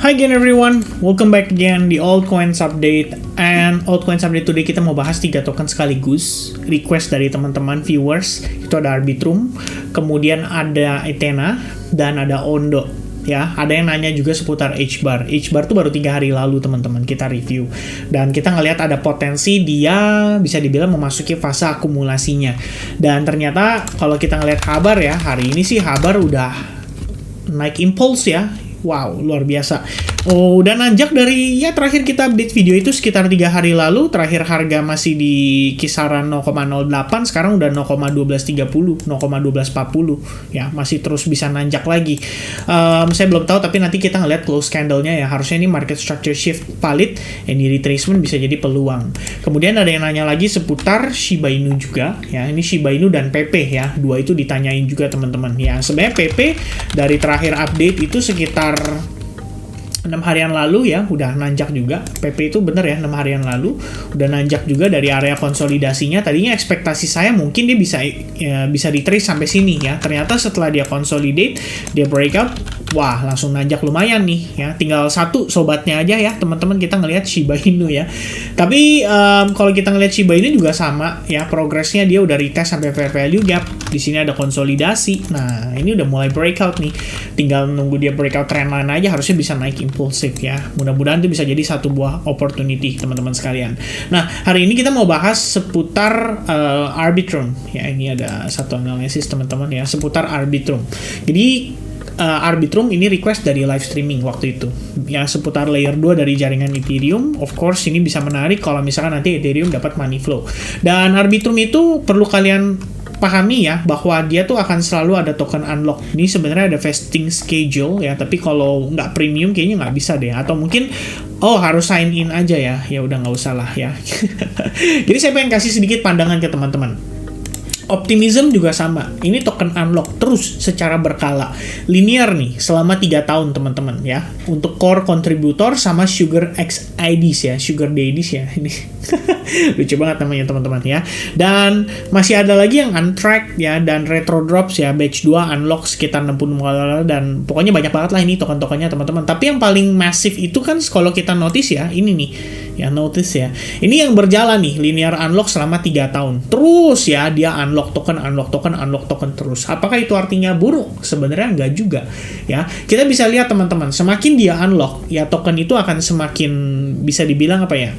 Hi again everyone, welcome back again di Altcoins Update. And Altcoins Update today kita mau bahas 3 token sekaligus. Request dari teman-teman viewers, itu ada Arbitrum, kemudian ada Ethena, dan ada Ondo. Ya, ada yang nanya juga seputar H-Bar. H-Bar tuh baru 3 hari lalu teman-teman kita review. Dan kita ngelihat ada potensi dia bisa dibilang memasuki fase akumulasinya. Dan ternyata kalau kita ngelihat kabar ya, hari ini sih kabar udah naik impulse ya. Wow, luar biasa. Oh, udah nanjak dari ya terakhir kita update video itu sekitar 3 hari lalu. Terakhir harga masih di kisaran 0,08, sekarang udah 0,1230, 0,1240. Ya, masih terus bisa nanjak lagi. Saya belum tahu, tapi nanti kita ngeliat close candle-nya ya. Harusnya ini market structure shift valid, ini retracement bisa jadi peluang. Kemudian ada yang nanya lagi seputar Shiba Inu juga. Ya, ini Shiba Inu dan PP ya. Dua itu ditanyain juga teman-teman. Ya, sebenarnya PP dari terakhir update itu sekitar 6 harian lalu ya, udah nanjak juga. PP itu bener ya, 6 harian lalu udah nanjak juga dari area konsolidasinya. Tadinya ekspektasi saya mungkin dia bisa retrace sampai sini ya. Ternyata setelah dia consolidate, dia breakout, wah langsung nanjak lumayan nih ya. Tinggal satu sobatnya aja ya teman-teman, kita ngelihat Shiba Inu ya. Tapi kalau kita ngelihat Shiba Inu juga sama ya, progresnya dia udah retest sampai fair value gap. Di sini ada konsolidasi. Nah, ini udah mulai breakout nih. Tinggal nunggu dia breakout trendline aja, harusnya bisa naik impulsif ya. Mudah-mudahan itu bisa jadi satu buah opportunity teman-teman sekalian. Nah, hari ini kita mau bahas seputar Arbitrum. Ya, ini ada satu analisis teman-teman ya seputar Arbitrum. Jadi Arbitrum ini request dari live streaming waktu itu ya, seputar layer 2 dari jaringan Ethereum. Of course ini bisa menarik kalau misalkan nanti Ethereum dapat money flow. Dan Arbitrum itu perlu kalian pahami ya, bahwa dia tuh akan selalu ada token unlock. Ini sebenarnya ada vesting schedule ya, tapi kalau nggak premium kayaknya nggak bisa deh. Atau mungkin harus sign in aja ya. Ya udah nggak usah lah ya. Jadi saya pengen kasih sedikit pandangan ke teman-teman. Optimism juga sama. Ini token unlock terus secara berkala. Linear nih selama 3 tahun teman-teman ya. Untuk core contributor sama Sugar XIDs ya. Sugar Daddies ya. Ini lucu banget namanya teman-teman ya. Dan masih ada lagi yang untracked ya. Dan retro drops ya. Batch 2 unlock sekitar 60. Dan pokoknya banyak banget lah ini token-tokennya teman-teman. Tapi yang paling masif itu kan kalau kita notice ya. Ini nih. Ya notice ya. Ini yang berjalan nih. Linear unlock selama 3 tahun. Terus ya dia unlock token terus. Apakah itu artinya buruk? Sebenarnya enggak juga ya. Kita bisa lihat teman-teman, semakin dia unlock ya token itu akan semakin bisa dibilang apa ya?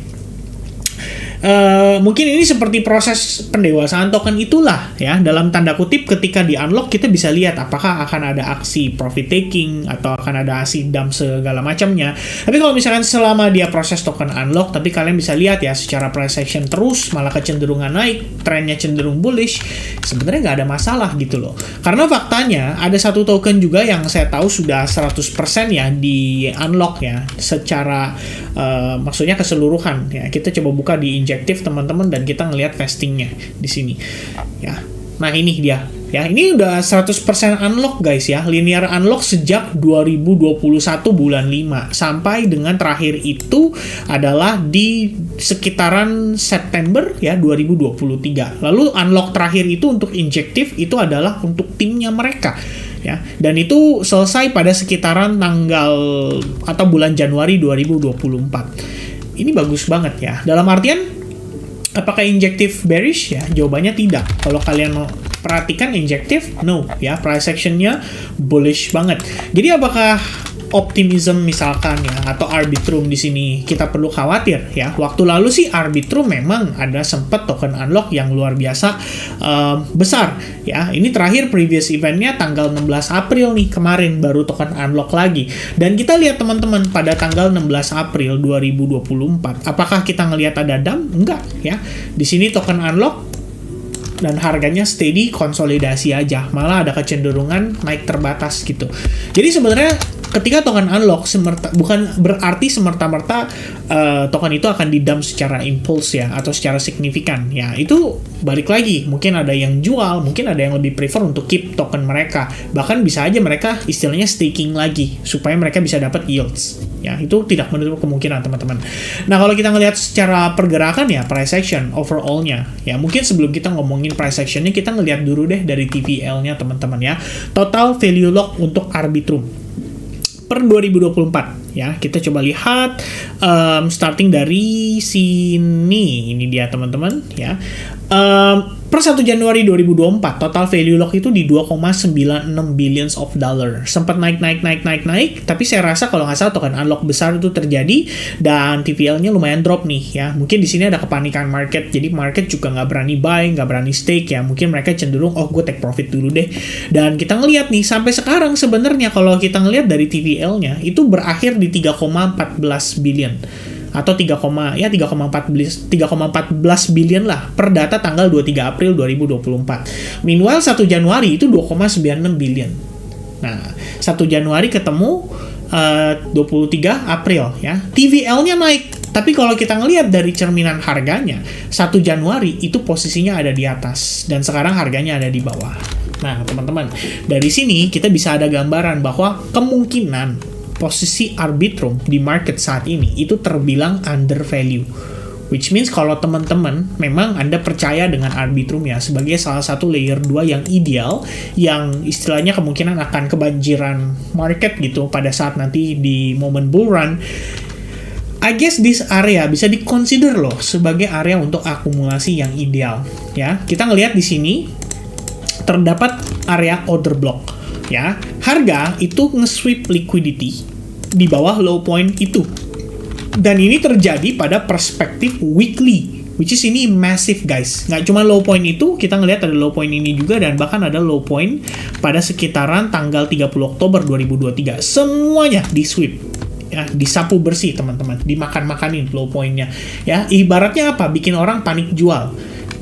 Mungkin ini seperti proses pendewasaan token itulah ya, dalam tanda kutip. Ketika di unlock kita bisa lihat apakah akan ada aksi profit taking atau akan ada aksi dump segala macamnya. Tapi kalau misalkan selama dia proses token unlock, tapi kalian bisa lihat ya secara price action terus malah kecenderungan naik, trennya cenderung bullish, sebenarnya nggak ada masalah gitu loh. Karena faktanya ada satu token juga yang saya tahu sudah 100% ya di unlock ya, secara maksudnya keseluruhan ya. Kita coba buka di injektif teman-teman dan kita ngelihat vestingnya di sini ya. Nah ini dia ya, ini udah 100% unlock guys ya, linear unlock sejak 2021 bulan 5 sampai dengan terakhir itu adalah di sekitaran September ya 2023. Lalu unlock terakhir itu untuk injektif itu adalah untuk timnya mereka ya, dan itu selesai pada sekitaran tanggal atau bulan Januari 2024. Ini bagus banget ya. Dalam artian apakah injektif bearish ya? Jawabannya tidak. Kalau kalian mau perhatikan injektif, no ya, price actionnya bullish banget. Jadi apakah optimism misalkan ya atau Arbitrum di sini kita perlu khawatir ya? Waktu lalu sih Arbitrum memang ada sempat token unlock yang luar biasa besar ya. Ini terakhir previous eventnya tanggal 16 April nih kemarin baru token unlock lagi. Dan kita lihat teman-teman pada tanggal 16 April 2024, apakah kita ngelihat ada dump? Enggak ya. Di sini token unlock dan harganya steady konsolidasi aja, malah ada kecenderungan naik terbatas gitu. Jadi sebenarnya ketika token unlock bukan berarti semerta-merta token itu akan di-dump secara impuls ya atau secara signifikan ya. Itu balik lagi, mungkin ada yang jual, mungkin ada yang lebih prefer untuk keep token mereka. Bahkan bisa aja mereka istilahnya staking lagi supaya mereka bisa dapat yields. Ya, itu tidak menutup kemungkinan teman-teman. Nah, kalau kita ngelihat secara pergerakan ya price action overall-nya. Ya, mungkin sebelum kita ngomongin price action-nya kita ngelihat dulu deh dari TVL-nya teman-teman ya. Total value lock untuk Arbitrum per 2024 ya. Kita coba lihat starting dari sini. Ini dia teman-teman ya. Per 1 Januari 2024 total value lock itu di 2,96 billions of dollar. Sempat naik, tapi saya rasa kalau nggak salah token unlock besar itu terjadi dan TVL-nya lumayan drop nih ya. Mungkin di sini ada kepanikan market, jadi market juga nggak berani buy, nggak berani stake ya. Mungkin mereka cenderung gue take profit dulu deh. Dan kita ngelihat nih sampai sekarang sebenarnya kalau kita ngelihat dari TVL-nya itu berakhir di 3,14 billion. Atau 3,14 billion lah per data tanggal 23 April 2024. Meanwhile 1 Januari itu 2,96 billion. Nah, 1 Januari ketemu 23 April ya. TVL-nya naik. Tapi kalau kita ngelihat dari cerminan harganya, 1 Januari itu posisinya ada di atas dan sekarang harganya ada di bawah. Nah, teman-teman, dari sini kita bisa ada gambaran bahwa kemungkinan posisi Arbitrum di market saat ini itu terbilang under value. Which means kalau teman-teman memang Anda percaya dengan Arbitrum ya sebagai salah satu layer 2 yang ideal, yang istilahnya kemungkinan akan kebanjiran market gitu pada saat nanti di momen bull run, I guess this area bisa di-consider loh sebagai area untuk akumulasi yang ideal ya. Kita ngelihat di sini terdapat area order block ya. Harga itu nge-sweep liquidity di bawah low point itu. Dan ini terjadi pada perspektif weekly, which is ini massive guys. Nggak cuma low point itu, kita ngelihat ada low point ini juga, dan bahkan ada low point pada sekitaran tanggal 30 Oktober 2023. Semuanya di sweep. Ya, disapu bersih teman-teman, dimakan-makanin low point-nya. Ya, ibaratnya apa? Bikin orang panik jual.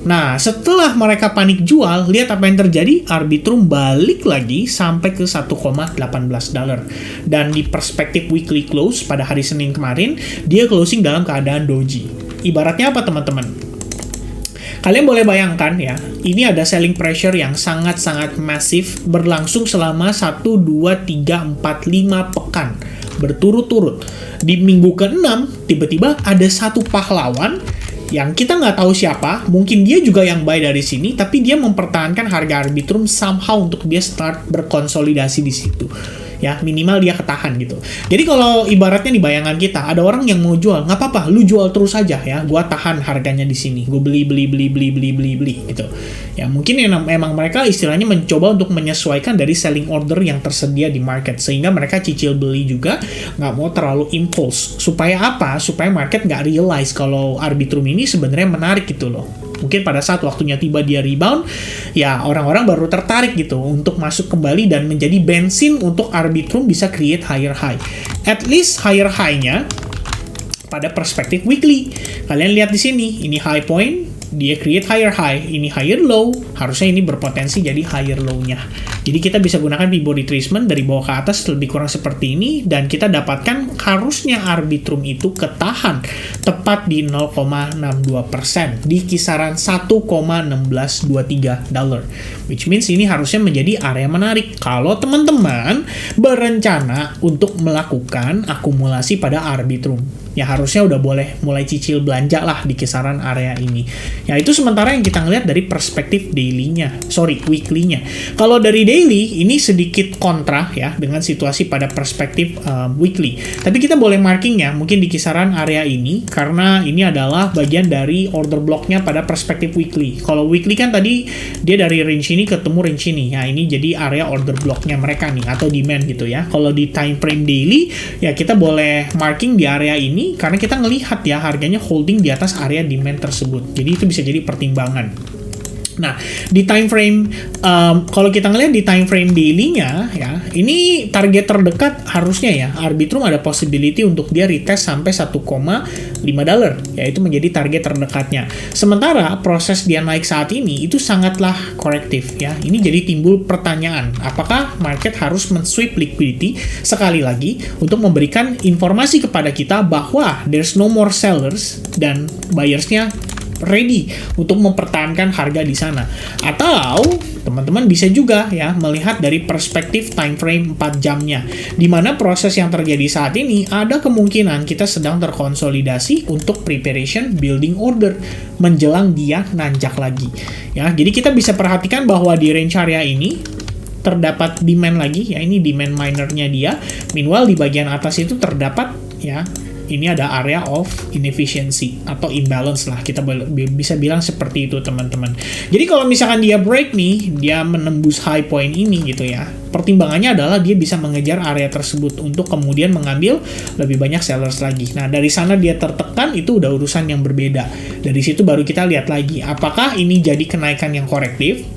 Nah, setelah mereka panik jual, lihat apa yang terjadi, Arbitrum balik lagi sampai ke 1,18 dolar. Dan di perspektif weekly close pada hari Senin kemarin, dia closing dalam keadaan doji. Ibaratnya apa teman-teman? Kalian boleh bayangkan ya, ini ada selling pressure yang sangat-sangat masif berlangsung selama 1, 2, 3, 4, 5 pekan berturut-turut. Di minggu ke-6, tiba-tiba ada satu pahlawan yang kita nggak tahu siapa, mungkin dia juga yang buy dari sini, tapi dia mempertahankan harga Arbitrum somehow untuk dia start berkonsolidasi di situ. Ya, minimal dia ketahan gitu. Jadi kalau ibaratnya di bayangan kita, ada orang yang mau jual, nggak apa-apa, lu jual terus aja ya, gua tahan harganya di sini, gua beli gitu. Ya, mungkin memang mereka istilahnya mencoba untuk menyesuaikan dari selling order yang tersedia di market, sehingga mereka cicil beli juga, nggak mau terlalu impulse. Supaya apa? Supaya market nggak realize kalau Arbitrum ini sebenarnya menarik gitu loh. Mungkin pada saat waktunya tiba dia rebound, ya orang-orang baru tertarik gitu untuk masuk kembali dan menjadi bensin untuk Arbitrum bisa create higher high. At least higher high-nya pada perspektif weekly. Kalian lihat di sini, ini high point, dia create higher high, ini higher low, harusnya ini berpotensi jadi higher low-nya. Jadi kita bisa gunakan pivot retracement dari bawah ke atas lebih kurang seperti ini, dan kita dapatkan harusnya Arbitrum itu ketahan tepat di 0,62% di kisaran 1,1623 dolar. Which means ini harusnya menjadi area menarik kalau teman-teman berencana untuk melakukan akumulasi pada Arbitrum. Ya harusnya udah boleh mulai cicil belanja lah di kisaran area ini. Ya itu sementara yang kita ngelihat dari perspektif weekly-nya. Kalau dari daily ini sedikit kontra ya dengan situasi pada perspektif weekly. Tapi kita boleh marking ya mungkin di kisaran area ini karena ini adalah bagian dari order blocknya pada perspektif weekly. Kalau weekly kan tadi dia dari range ini ketemu range ini. Ya ini jadi area order blocknya mereka nih atau demand gitu ya. Kalau di time frame daily ya kita boleh marking di area ini karena kita ngelihat ya harganya holding di atas area demand tersebut. Jadi itu bisa jadi pertimbangan. Nah, di time frame kalau kita ngelihat di time frame daily-nya ya, ini target terdekat harusnya ya Arbitrum ada possibility untuk dia retest sampai 1,5 dolar, yaitu menjadi target terdekatnya. Sementara proses dia naik saat ini itu sangatlah korektif ya. Ini jadi timbul pertanyaan, apakah market harus men-sweep liquidity sekali lagi untuk memberikan informasi kepada kita bahwa there's no more sellers dan buyers-nya ready untuk mempertahankan harga di sana. Atau teman-teman bisa juga ya melihat dari perspektif time frame 4 jamnya, di mana proses yang terjadi saat ini ada kemungkinan kita sedang terkonsolidasi untuk preparation building order menjelang dia nanjak lagi. Ya, jadi kita bisa perhatikan bahwa di range area ini terdapat demand lagi, ya ini demand minernya dia. Meanwhile di bagian atas itu terdapat ya ini ada area of inefficiency atau imbalance lah, kita bisa bilang seperti itu teman-teman. Jadi kalau misalkan dia break nih, dia menembus high point ini gitu ya, pertimbangannya adalah dia bisa mengejar area tersebut untuk kemudian mengambil lebih banyak sellers lagi. Nah dari sana dia tertekan, itu udah urusan yang berbeda. Dari situ baru kita lihat lagi apakah ini jadi kenaikan yang korektif,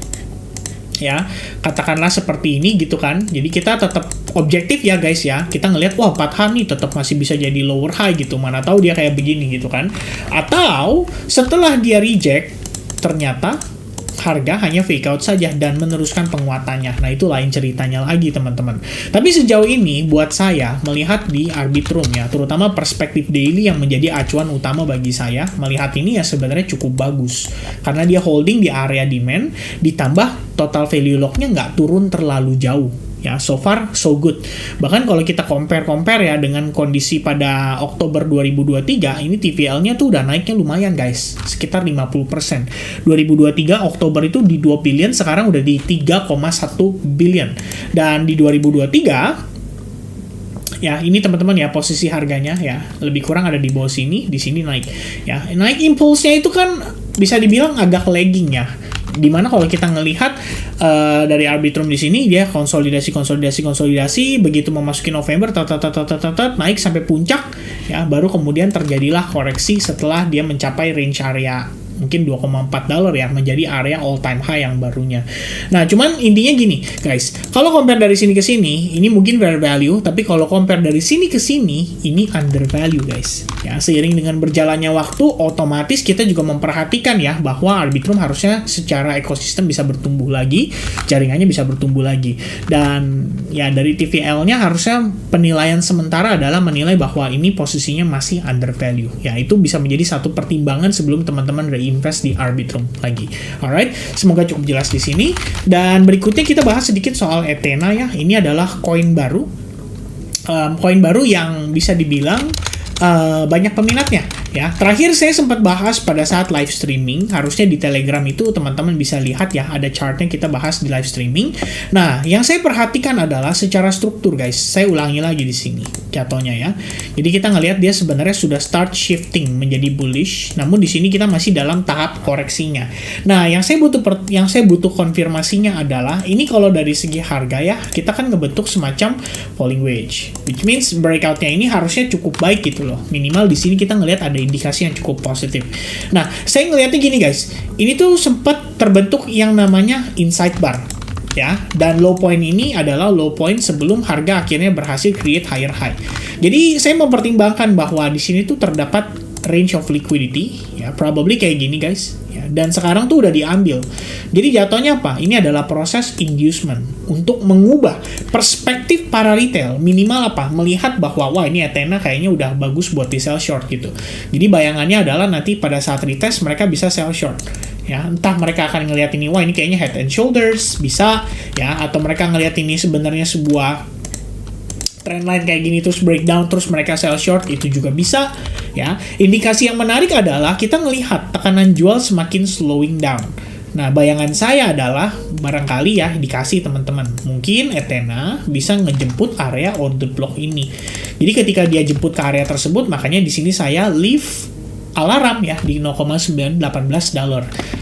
ya katakanlah seperti ini gitu kan. Jadi kita tetap objektif ya guys ya, kita ngelihat wah 4H nih tetap masih bisa jadi lower high gitu, mana tahu dia kayak begini gitu kan. Atau setelah dia reject ternyata harga hanya fake out saja dan meneruskan penguatannya. Nah itu lain ceritanya lagi teman-teman. Tapi sejauh ini buat saya melihat di Arbitrum ya, terutama perspektif daily yang menjadi acuan utama bagi saya, melihat ini ya sebenarnya cukup bagus karena dia holding di area demand, ditambah total value lock-nya nggak turun terlalu jauh. Ya, so far so good. Bahkan kalau kita compare ya dengan kondisi pada Oktober 2023, ini TVL-nya tuh udah naiknya lumayan guys, sekitar 50%. 2023 Oktober itu di 2 billion, sekarang udah di 3,1 billion. Dan di 2023 ya ini teman-teman ya posisi harganya ya lebih kurang ada di bawah sini, di sini naik. Ya, naik impulsnya itu kan bisa dibilang agak lagging ya. Dimana kalau kita ngelihat dari Arbitrum di sini dia konsolidasi begitu memasuki November naik sampai puncak ya, baru kemudian terjadilah koreksi setelah dia mencapai range area mungkin $2,4 ya, menjadi area all time high yang barunya. Nah, cuman intinya gini, guys. Kalau compare dari sini ke sini, ini mungkin fair value, tapi kalau compare dari sini ke sini, ini under value, guys. Ya, seiring dengan berjalannya waktu, otomatis kita juga memperhatikan ya bahwa Arbitrum harusnya secara ekosistem bisa bertumbuh lagi, jaringannya bisa bertumbuh lagi. Dan ya dari TVL-nya harusnya penilaian sementara adalah menilai bahwa ini posisinya masih under value. Ya, itu bisa menjadi satu pertimbangan sebelum teman-teman invest di Arbitrum lagi. Alright, semoga cukup jelas di sini. Dan berikutnya kita bahas sedikit soal Ethena ya. Ini adalah koin baru. Koin baru yang bisa dibilang banyak peminatnya ya. Terakhir saya sempat bahas pada saat live streaming, harusnya di Telegram itu teman-teman bisa lihat ya, ada chartnya kita bahas di live streaming. Nah, yang saya perhatikan adalah secara struktur guys. Saya ulangi lagi di sini jatuhnya ya. Jadi kita ngelihat dia sebenarnya sudah start shifting menjadi bullish, namun di sini kita masih dalam tahap koreksinya. Nah, yang saya butuh konfirmasinya adalah ini kalau dari segi harga ya, kita kan ngebentuk semacam falling wedge, which means breakoutnya ini harusnya cukup baik gitu loh. Minimal di sini kita ngelihat ada indikasi yang cukup positif. Nah, saya ngelihatnya gini guys, ini tuh sempat terbentuk yang namanya inside bar ya, dan low point ini adalah low point sebelum harga akhirnya berhasil create higher high. Jadi saya mempertimbangkan bahwa di sini tuh terdapat range of liquidity ya, probably kayak gini guys ya, dan sekarang tuh udah diambil. Jadi jatuhnya apa? Ini adalah proses inducement untuk mengubah perspektif para retail, minimal apa? Melihat bahwa wah ini Ethena kayaknya udah bagus buat di sell short gitu. Jadi bayangannya adalah nanti pada saat retest mereka bisa sell short. Ya, entah mereka akan ngelihat ini wah ini kayaknya head and shoulders bisa ya, atau mereka ngelihat ini sebenarnya sebuah trendline kayak gini terus breakdown terus mereka sell short, itu juga bisa ya. Indikasi yang menarik adalah kita ngelihat tekanan jual semakin slowing down. Nah, bayangan saya adalah barangkali ya dikasih teman-teman, mungkin Ethena bisa ngejemput area order block ini. Jadi ketika dia jemput ke area tersebut, makanya di sini saya leave alarm ya di $0,918.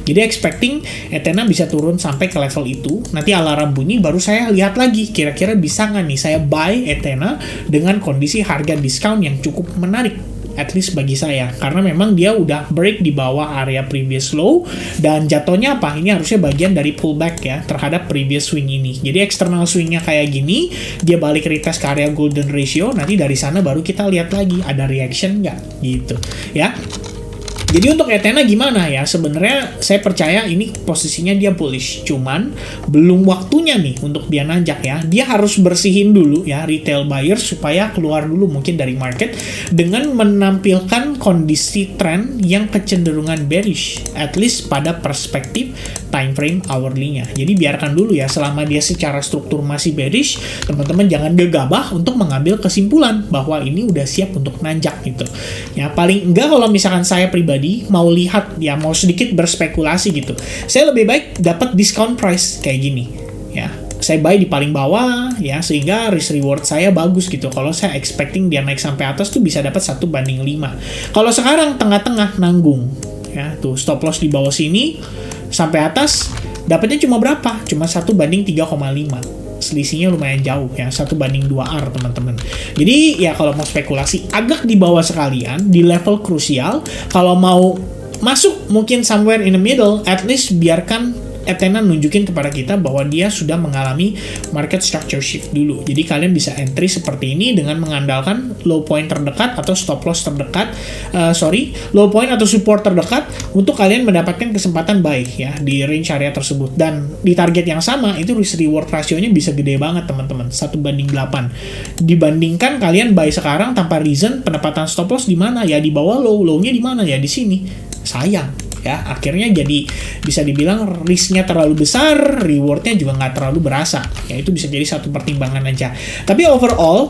Jadi expecting Ethena bisa turun sampai ke level itu. Nanti alarm bunyi baru saya lihat lagi kira-kira bisa nggak nih saya buy Ethena dengan kondisi harga diskon yang cukup menarik. At least bagi saya, karena memang dia udah break di bawah area previous low, dan jatuhnya apa? Ini harusnya bagian dari pullback ya terhadap previous swing ini. Jadi external swingnya kayak gini, dia balik retest ke area golden ratio, nanti dari sana baru kita lihat lagi ada reaction nggak gitu ya. Jadi untuk Ethena gimana ya? Sebenarnya saya percaya ini posisinya dia bullish, cuman belum waktunya nih untuk dia nanjak ya. Dia harus bersihin dulu ya retail buyer supaya keluar dulu mungkin dari market dengan menampilkan kondisi trend yang kecenderungan bearish, at least pada perspektif time frame hourly-nya. Jadi biarkan dulu ya, selama dia secara struktur masih bearish, teman-teman jangan gegabah untuk mengambil kesimpulan bahwa ini udah siap untuk nanjak gitu. Ya paling enggak kalau misalkan saya pribadi mau lihat ya, mau sedikit berspekulasi gitu, saya lebih baik dapat discount price kayak gini ya. saya buy di paling bawah ya, sehingga risk reward saya bagus gitu. Kalau saya expecting dia naik sampai atas tuh bisa dapat 1:5. Kalau sekarang tengah-tengah nanggung ya, tuh stop loss di bawah sini sampai atas dapatnya cuma berapa? Cuma 1:3,5. Selisihnya lumayan jauh ya, 1:2R teman-teman. Jadi ya kalau mau spekulasi agak di bawah sekalian di level krusial. Kalau mau masuk mungkin somewhere in the middle, at least biarkan Ethena nunjukin kepada kita bahwa dia sudah mengalami market structure shift dulu. Jadi kalian bisa entry seperti ini dengan mengandalkan low point terdekat atau stop loss terdekat, low point atau support terdekat untuk kalian mendapatkan kesempatan buy ya di range area tersebut. Dan di target yang sama itu risk reward rasionya bisa gede banget teman-teman, 1:8. Dibandingkan kalian buy sekarang tanpa reason, penempatan stop loss di mana ya, di bawah low-nya di mana ya, di sini. Sayang ya, akhirnya jadi bisa dibilang risknya terlalu besar, rewardnya juga nggak terlalu berasa ya. Itu bisa jadi satu pertimbangan aja. Tapi overall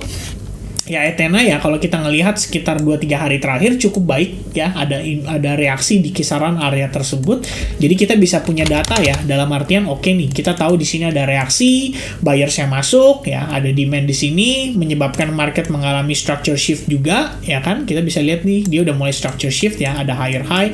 ya Ethena ya kalau kita ngelihat sekitar 2-3 hari terakhir cukup baik ya, ada reaksi di kisaran area tersebut. Jadi kita bisa punya data ya, dalam artian oke nih, kita tahu di sini ada reaksi, buyersnya masuk ya, ada demand di sini menyebabkan market mengalami structure shift juga ya kan. Kita bisa lihat nih dia udah mulai structure shift ya, ada higher high.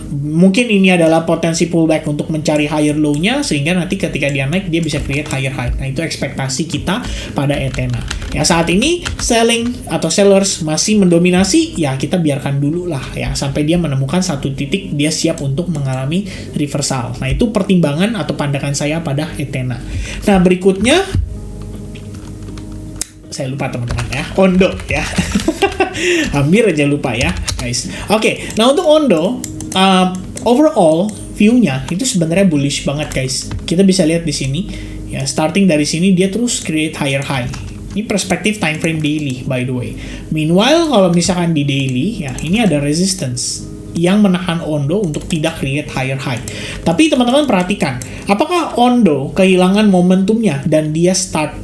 Mungkin ini adalah potensi pullback untuk mencari higher low-nya, sehingga nanti ketika dia naik dia bisa create higher high. Nah itu ekspektasi kita pada Ethena ya. Saat ini selling atau sellers masih mendominasi ya, kita biarkan dulu lah ya sampai dia menemukan satu titik dia siap untuk mengalami reversal. Nah itu pertimbangan atau pandangan saya pada Ethena. Nah berikutnya saya lupa teman-teman ya, Ondo ya. Hampir aja lupa ya guys. Oke, nah untuk Ondo overall view-nya itu sebenarnya bullish banget guys. Kita bisa lihat di sini ya, starting dari sini dia terus create higher high. Ini perspektif time frame daily by the way. Meanwhile kalau misalkan di daily ya, ini ada resistance yang menahan Ondo untuk tidak create higher high. Tapi teman-teman perhatikan, apakah Ondo kehilangan momentumnya dan dia start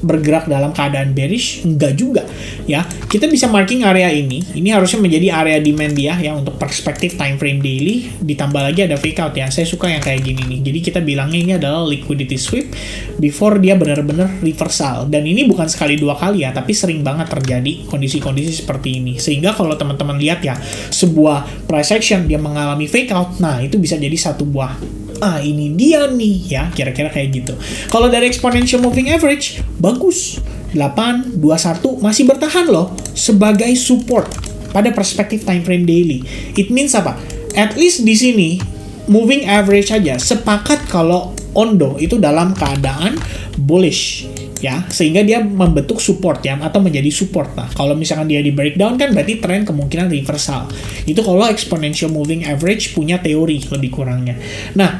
bergerak dalam keadaan bearish? Enggak juga ya. Kita bisa marking area ini harusnya menjadi area demand dia ya untuk perspektif time frame daily, ditambah lagi ada fake out ya. Saya suka yang kayak gini nih. Jadi kita bilangnya ini adalah liquidity sweep before dia benar-benar reversal. Dan ini bukan sekali dua kali ya, tapi sering banget terjadi kondisi-kondisi seperti ini. Sehingga kalau teman-teman lihat ya, sebuah price action dia mengalami fake out, nah itu bisa jadi satu buah ini dia nih ya, kira-kira kayak gitu. Kalau dari exponential moving average bagus, 821 masih bertahan loh sebagai support pada perspektif time frame daily. It means apa? At least di sini moving average aja sepakat kalau Ondo itu dalam keadaan bullish ya, sehingga dia membentuk support ya, atau menjadi support. Nah kalau misalkan dia di breakdown kan berarti tren kemungkinan reversal. Itu kalau exponential moving average punya teori lebih kurangnya. Nah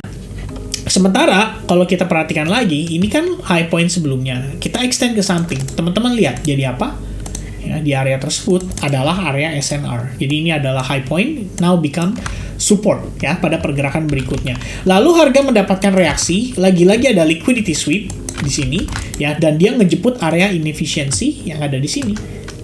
sementara kalau kita perhatikan lagi, ini kan high point sebelumnya, kita extend ke samping. Teman-teman lihat jadi apa? Ya, di area tersebut adalah area SNR. Jadi ini adalah high point, now become support ya pada pergerakan berikutnya. Lalu harga mendapatkan reaksi, lagi-lagi ada liquidity sweep di sini ya, dan dia ngejemput area inefficiency yang ada di sini.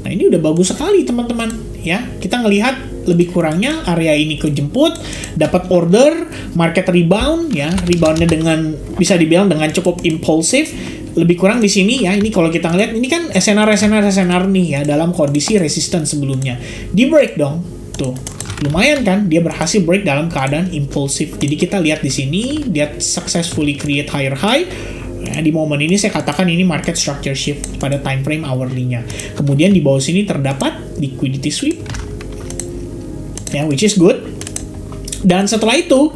Nah ini udah bagus sekali teman-teman ya. Kita ngelihat lebih kurangnya area ini kejemput, dapat order, market rebound ya, reboundnya dengan bisa dibilang dengan cukup impulsif. Lebih kurang di sini ya, ini kalau kita ngeliat ini kan SNR nih ya dalam kondisi resistance sebelumnya. Di break dong, tuh. Lumayan kan, dia berhasil break dalam keadaan impulsif. Jadi kita lihat di sini dia successfully create higher high. Nah, di momen ini saya katakan ini market structure shift pada time frame hourly-nya. Kemudian di bawah sini terdapat liquidity sweep. Ya, which is good. Dan setelah itu,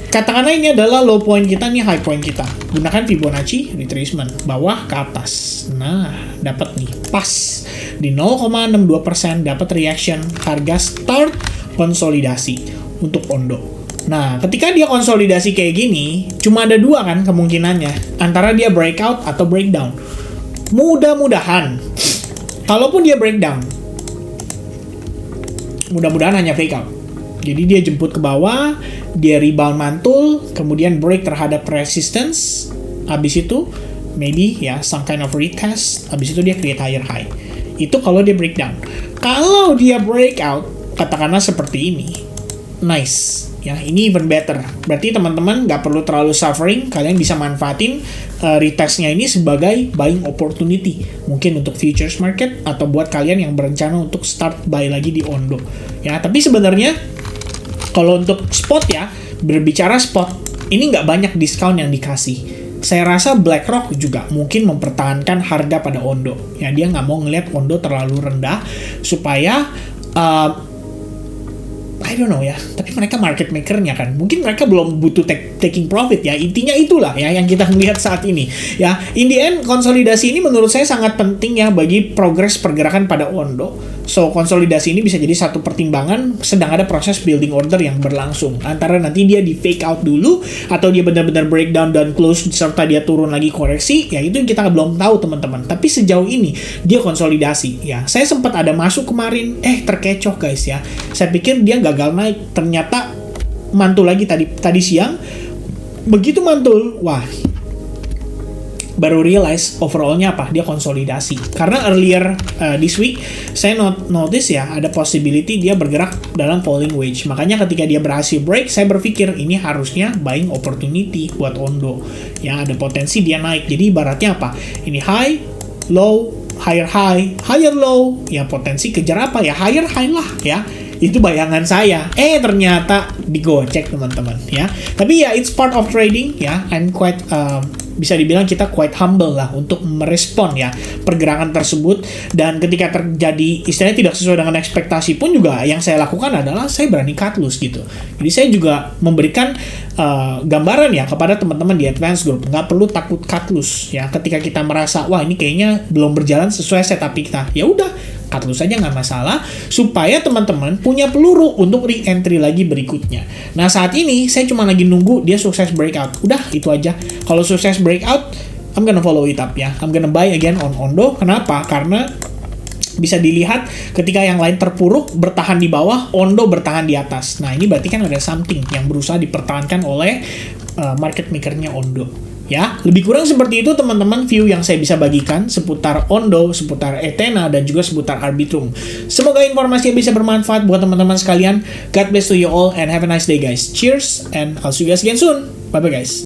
katakanlah ini adalah low point kita, nih high point kita. Gunakan Fibonacci retracement, bawah ke atas. Nah, dapat nih, pas. Di 0,62% dapat reaction, harga start konsolidasi untuk Ondo. Nah, ketika dia konsolidasi kayak gini, cuma ada dua kan kemungkinannya. Antara dia breakout atau breakdown. Mudah-mudahan, kalaupun dia breakdown, mudah-mudahan hanya fake out. Jadi dia jemput ke bawah, dia rebound mantul, kemudian break terhadap resistance, habis itu maybe ya some kind of retest, habis itu dia create higher high. Itu kalau dia breakdown. Kalau dia breakout, katakanlah seperti ini, nice ya, ini even better. Berarti teman-teman nggak perlu terlalu suffering, kalian bisa manfaatin retestnya ini sebagai buying opportunity. Mungkin untuk futures market atau buat kalian yang berencana untuk start buy lagi di Ondo. Ya, tapi sebenarnya kalau untuk spot ya, berbicara spot, ini nggak banyak diskon yang dikasih. Saya rasa BlackRock juga mungkin mempertahankan harga pada Ondo. Ya, dia nggak mau ngelihat Ondo terlalu rendah supaya I don't know ya, tapi mereka market makernya kan, mungkin mereka belum butuh taking profit ya, intinya itulah ya yang kita melihat saat ini ya. In the end, konsolidasi ini menurut saya sangat penting ya bagi progres pergerakan pada Ondo. So, konsolidasi ini bisa jadi satu pertimbangan sedang ada proses building order yang berlangsung. Antara nanti dia di fake out dulu, atau dia benar-benar breakdown dan close, serta dia turun lagi koreksi, ya itu kita belum tahu teman-teman. Tapi sejauh ini, dia konsolidasi ya. Saya sempat ada masuk kemarin, terkecoh guys ya. Saya pikir dia gagal naik, ternyata mantul lagi tadi siang. Begitu mantul, wah, baru realize overallnya apa, dia konsolidasi. Karena earlier this week saya notice ya ada possibility dia bergerak dalam falling wedge. Makanya ketika dia berhasil break, saya berpikir ini harusnya buying opportunity buat Ondo ya, ada potensi dia naik. Jadi ibaratnya apa, ini high low higher high higher low ya, potensi kejar apa ya, higher high lah ya. Itu bayangan saya. Ternyata digocek teman-teman ya. Tapi ya it's part of trading ya. I'm quite bisa dibilang kita quite humble lah untuk merespon ya pergerakan tersebut. Dan ketika terjadi istilahnya tidak sesuai dengan ekspektasi pun juga yang saya lakukan adalah saya berani cut loss gitu. Jadi saya juga memberikan gambaran ya kepada teman-teman di Advance Group, nggak perlu takut cut loss ya. Ketika kita merasa wah ini kayaknya belum berjalan sesuai setup kita, ya udah cut loss saja, nggak masalah, supaya teman-teman punya peluru untuk re-entry lagi berikutnya. Nah, saat ini saya cuma lagi nunggu dia sukses breakout. Udah, itu aja. Kalau sukses breakout, I'm gonna follow it up ya. I'm gonna buy again on Ondo. Kenapa? Karena bisa dilihat ketika yang lain terpuruk, bertahan di bawah, Ondo bertahan di atas. Nah, ini berarti kan ada something yang berusaha dipertahankan oleh market makernya Ondo. Ya, lebih kurang seperti itu teman-teman view yang saya bisa bagikan seputar Ondo, seputar Ethena, dan juga seputar Arbitrum. Semoga informasi bisa bermanfaat buat teman-teman sekalian. God bless to you all and have a nice day guys. Cheers and I'll see you guys again soon. Bye-bye guys.